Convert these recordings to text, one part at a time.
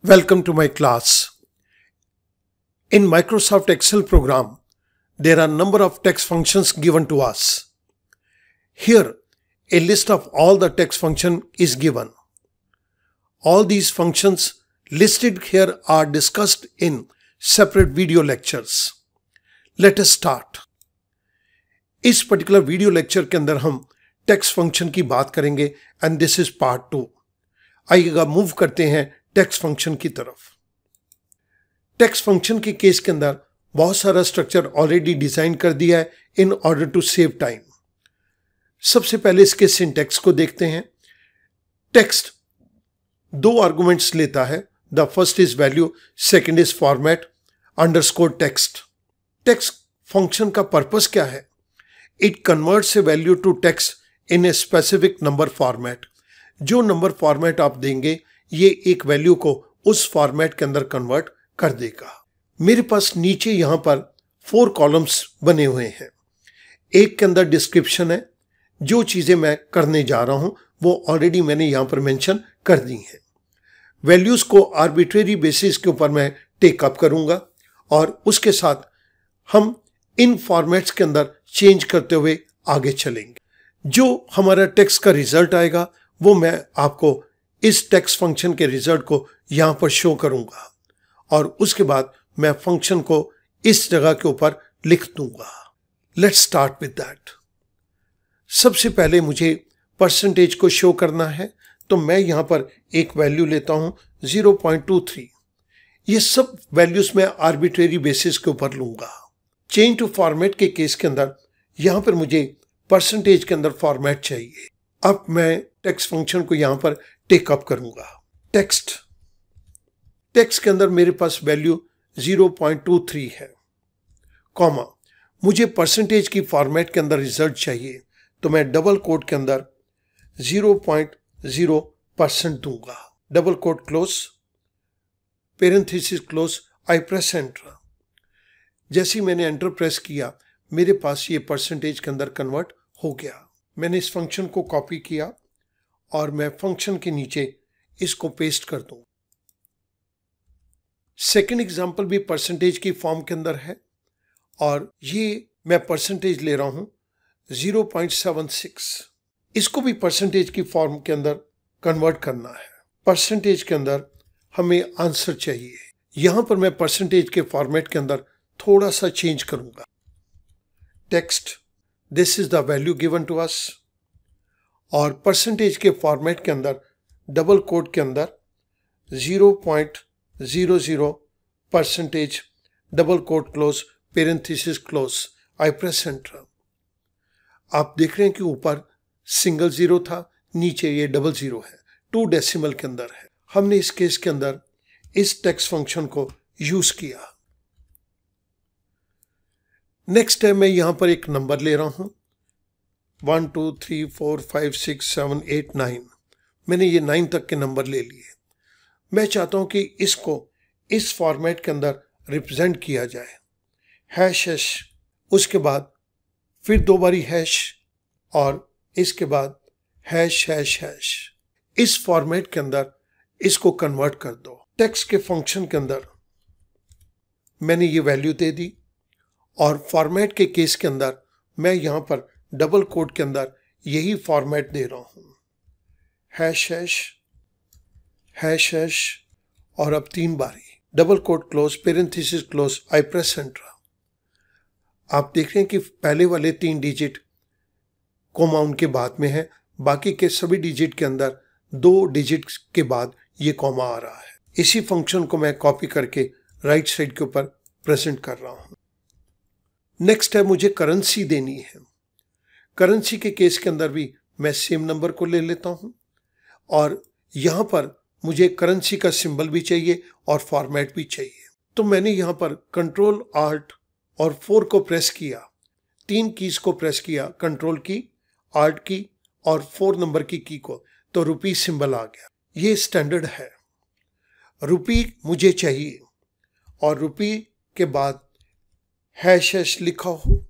Welcome to my class. In Microsoft Excel program, there are a number of text functions given to us. Here, a list of all the text function is given. All these functions listed here are discussed in separate video lectures. Let us start. इस particular video lecture के अंदर हम text function की बात करेंगे and this is part 2. आइएगा move करते हैं टेक्स्ट फंक्शन की तरफ। टेक्स्ट फंक्शन के केस के अंदर बहुत सारा स्ट्रक्चर ऑलरेडी डिजाइन कर दिया है in order to save time. सबसे पहले इसके सिंटैक्स को देखते हैं। टेक्स्ट दो आर्गुमेंट्स लेता है। The first is value, second is format underscore text. Text function का पर्पस क्या है? It converts a value to text in a specific number format. जो नंबर फॉर्मेट आप देंगे ये एक वैल्यू को उस फॉर्मेट के अंदर कन्वर्ट कर देगा। मेरे पास नीचे यहां पर 4 कॉलम्स बने हुए हैं। एक के अंदर डिस्क्रिप्शन है, जो चीजें मैं करने जा रहा हूं वो ऑलरेडी मैंने यहां पर मेंशन कर दी हैं। वैल्यूज को आर्बिट्रेरी बेसिस के ऊपर मैं टेक अप करूंगा और उसके साथ हम इन फॉर्मेट्स के अंदर चेंज करते हुए आगे चलेंगे। जो हमारा टेक्स्ट का रिजल्ट आएगा वो मैं आपको इस टेक्स्ट फंक्शन के रिजल्ट को यहां पर शो करूंगा और उसके बाद मैं फंक्शन को इस जगह के ऊपर लिख दूंगा। Let's start with that. सबसे पहले मुझे परसेंटेज को शो करना है, तो मैं यहां पर एक वैल्यू लेता हूं 0.23। ये सब वैल्यूज मैं आर्बिट्रेरी बेसिस के ऊपर लूंगा। चेंज टू फॉर्मेट के केस के अंदर यहां पर मुझे परसेंटेज के अंदर फॉर्मेट चाहिए। अब मैं टेक्स्ट फंक्शन को यहां पर टेक अप करूंगा। टेक्स्ट के अंदर मेरे पास वैल्यू 0.23 है, कॉमा मुझे परसेंटेज की फॉर्मेट के अंदर रिजल्ट चाहिए, तो मैं डबल कोट के अंदर 0.0% दूंगा। Double quote close, parenthesis close, I press enter. जैसे मैंने एंटर प्रेस किया मेरे पास ये परसेंटेज के अंदर कन्वर्ट हो गया। मैंने इस फंक्शन को कॉपी किया और मैं फंक्शन के नीचे इसको पेस्ट कर दूं। सेकेंड एग्जांपल भी परसेंटेज की फॉर्म के अंदर है और ये मैं परसेंटेज ले रहा हूं 0.76। इसको भी परसेंटेज की फॉर्म के अंदर कन्वर्ट करना है। परसेंटेज के अंदर हमें आंसर चाहिए। यहां पर मैं परसेंटेज के फॉर्मेट के अंदर थोड़ा सा चेंज करूंगा। Text, this is the value given to us, और परसेंटेज के फॉर्मेट के अंदर डबल कोट के अंदर 0.00 percentage, double quote close, parenthesis close, I press enter. आप देख रहे हैं कि ऊपर सिंगल जीरो था, नीचे ये डबल जीरो है, 2 डेसिमल के अंदर है। हमने इस केस के अंदर इस टेक्स्ट फंक्शन को यूज किया। नेक्स्ट है, मैं यहां पर एक नंबर ले रहा हूं 1 2 3 4 5 6 7 8 9। मैंने ये 9 तक के नंबर ले लिए। मैं चाहता हूं कि इसको इस फॉर्मेट के अंदर रिप्रेजेंट किया जाए। हैश हैश, उसके बाद फिर 2 बारी हैश और इसके बाद हैश हैश हैश। इस फॉर्मेट के अंदर इसको कन्वर्ट कर दो। टेक्स्ट के फंक्शन के अंदर मैंने ये वैल्यू दे दी और फॉर्मेट के केस के अंदर मैं यहां पर डबल कोट के अंदर यही फॉर्मेट दे रहा हूं, हैश हैश हैश हैश, और अब 3 बारी double quote close, parenthesis close, I press enter. आप देख रहे हैं कि पहले वाले 3 डिजिट कोमा उनके बाद में है, बाकी के सभी डिजिट के अंदर 2 डिजिट के बाद ये कोमा आ रहा है। इसी फंक्शन को मैं कॉपी करके राइट साइड के ऊपर प्रेजेंट कर रहा हूं। नेक्स्ट है, मुझे करेंसी देनी है। करेंसी के केस के अंदर भी मैं सेम नंबर को ले लेता हूं और यहां पर मुझे करेंसी का सिंबल भी चाहिए और फॉर्मेट भी चाहिए। तो मैंने यहां पर कंट्रोल आल्ट और 4 को प्रेस किया, 3 कीज को प्रेस किया, कंट्रोल की, आल्ट की और 4 नंबर की की को, तो रुपी सिंबल आ गया। ये स्टैंडर्ड है। रुपी मुझे चाहिए और रुपी के बाद हैश हैश लिखा हो।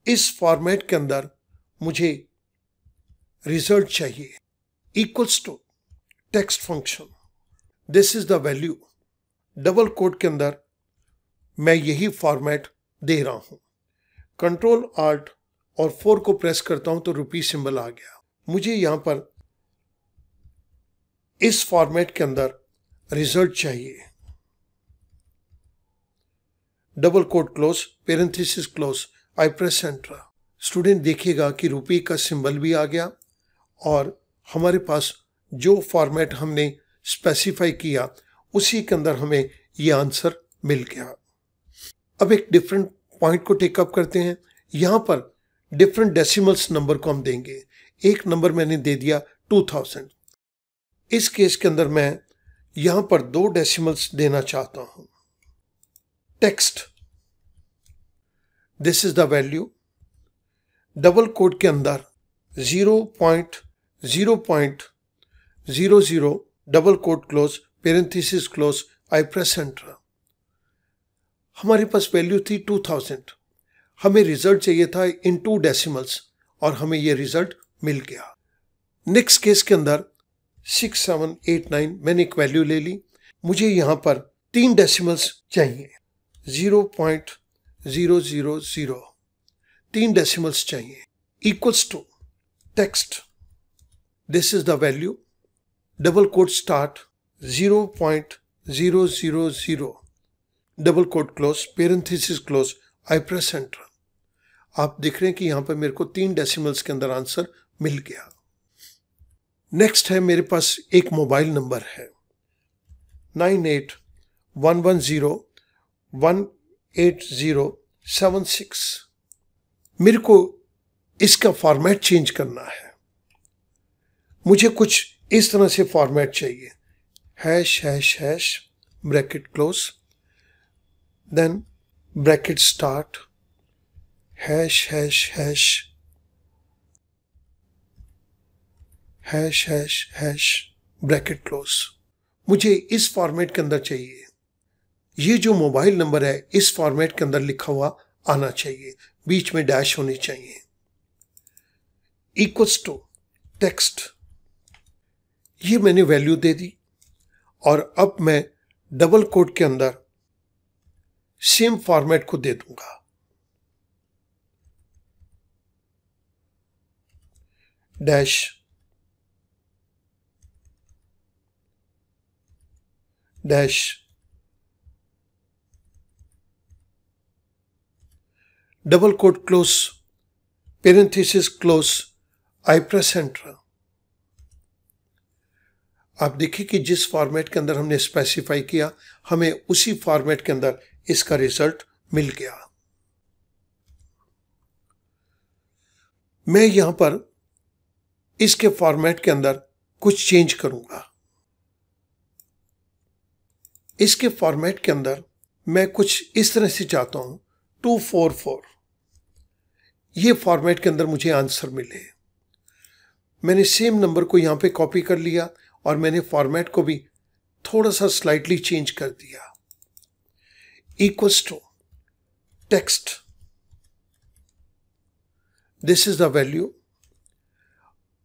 इस फॉर्मेट के अंदर मुझे रिजल्ट चाहिए equals to text function this is the value. Double quote के अंदर मैं यही फॉर्मेट दे रहा हूं। कंट्रोल आल्ट और 4 को प्रेस करता हूं तो रुपी सिंबल आ गया। मुझे यहां पर इस फॉर्मेट के अंदर रिजल्ट चाहिए। Double quote close, parenthesis close, I press enter. Student देखिएगा कि रुपी का सिंबल भी आ गया और हमारे पास जो फॉर्मेट हमने स्पेसिफाई किया उसी के अंदर हमें ये आंसर मिल गया। अब एक डिफरेंट पॉइंट को टेकअप करते हैं। यहां पर डिफरेंट डेसिमल्स नंबर को हम देंगे। एक नंबर मैंने दे दिया 2000। इस केस के अंदर मैं यहां पर 2 डेसिमल्स देना चाहता हूं। Text, this is the value. Double quote के अंदर 0.0.00 double quote close, parenthesis close, I press enter. हमारे पास वैल्यू थी 2000। हमें रिजल्ट चाहिए था इन 2 डेसिमल्स और हमें यह रिजल्ट मिल गया। नेक्स्ट केस के अंदर 6789 मैंने एक वैल्यू ले ली। मुझे यहां पर 3 डेसिमल्स चाहिए। 0.000 3 डेसिमल्स चाहिए। Equals to text, this is the value. Double quote start 0.000 double quote close, parenthesis close, I press enter. आप देख रहे हैं कि यहां पर मेरे को 3 डेसिमल्स के अंदर आंसर मिल गया। नेक्स्ट है मेरे पास एक मोबाइल नंबर है 9811018076। मेरे को इसका फॉर्मेट चेंज करना है। मुझे कुछ इस तरह से फॉर्मेट चाहिए। ### Bracket close, then bracket start, ### bracket close. मुझे इस फॉर्मेट के अंदर चाहिए। ये जो मोबाइल नंबर है इस फॉर्मेट के अंदर लिखा हुआ आना चाहिए, बीच में डैश होनी चाहिए। इक्वल्स टू टेक्स्ट, ये मैंने वैल्यू दे दी और अब मैं डबल कोट के अंदर सेम फॉर्मेट को दे दूंगा। Dash dash double quote close, parenthesis close, I press enter. आप देखिए कि जिस फॉर्मेट के अंदर हमने स्पेसिफाई किया हमें उसी फॉर्मेट के अंदर इसका रिजल्ट मिल गया। मैं यहां पर इसके फॉर्मेट के अंदर कुछ चेंज करूंगा। इसके फॉर्मेट के अंदर मैं कुछ इस तरह से चाहता हूं 244। ये फॉर्मेट के अंदर मुझे आंसर मिले। मैंने सेम नंबर को यहां पे कॉपी कर लिया और मैंने फॉर्मेट को भी थोड़ा सा स्लाइटली चेंज कर दिया। Equals to text, this is the value.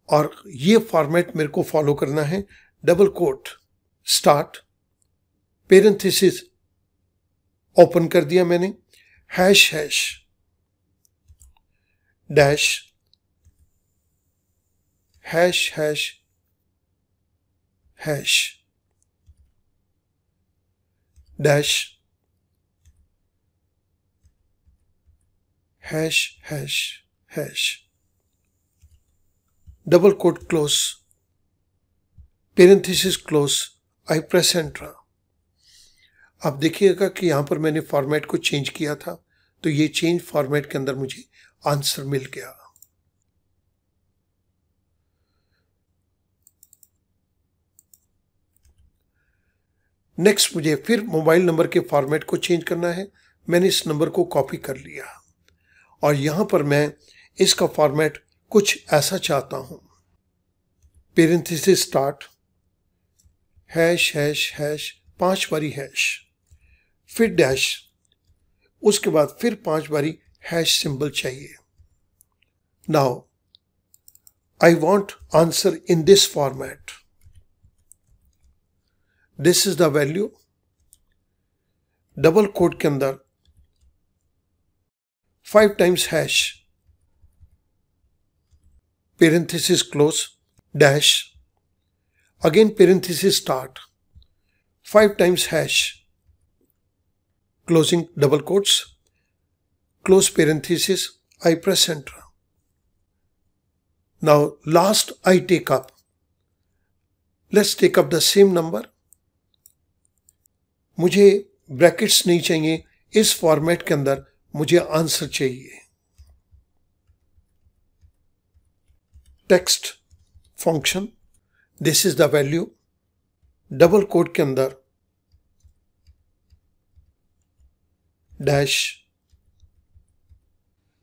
और ये फॉर्मेट मेरे को फॉलो करना है। Double quote start, parenthesis open कर दिया मैंने, ## dash ### dash ### double quote close, parenthesis close, I press enter. आप देखिएगा कि यहां पर मैंने फॉर्मेट को चेंज किया था तो ये चेंज फॉर्मेट के अंदर मुझे आंसर मिल गया। नेक्स्ट मुझे फिर मोबाइल नंबर के फॉर्मेट को चेंज करना है। मैंने इस नंबर को कॉपी कर लिया और यहां पर मैं इसका फॉर्मेट कुछ ऐसा चाहता हूं। पेरेंथेसिस स्टार्ट, ### 5 बारी हैश, फिर डैश, उसके बाद फिर 5 बारी हैश सिंबल चाहिए। Now I want answer in this format. This is the value, double quote के अंदर 5 times hash, parenthesis close, dash, again parenthesis start, 5 times hash, closing double quotes, close parenthesis, I press enter. Now last I take up. Let's take up the same number. मुझे brackets नहीं चाहिए, इस format के अंदर मुझे answer चाहिए. Text function, this is the value, double quote के अंदर dash,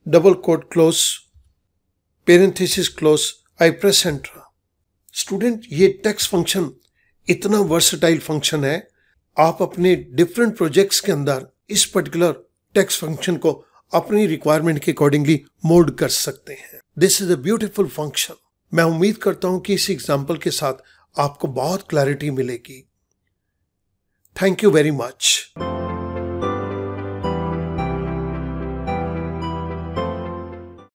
double quote close, parenthesis close, I press enter. Student, ये टेक्स्ट फंक्शन इतना वर्सेटाइल फंक्शन है, आप अपने डिफरेंट प्रोजेक्ट्स के अंदर इस पर्टिकुलर टेक्स्ट फंक्शन को अपनी रिक्वायरमेंट के अकॉर्डिंगली मोड कर सकते हैं. This is a beautiful function. मैं उम्मीद करता हूं कि इस एग्जाम्पल के साथ आपको बहुत क्लैरिटी मिलेगी. Thank you very much.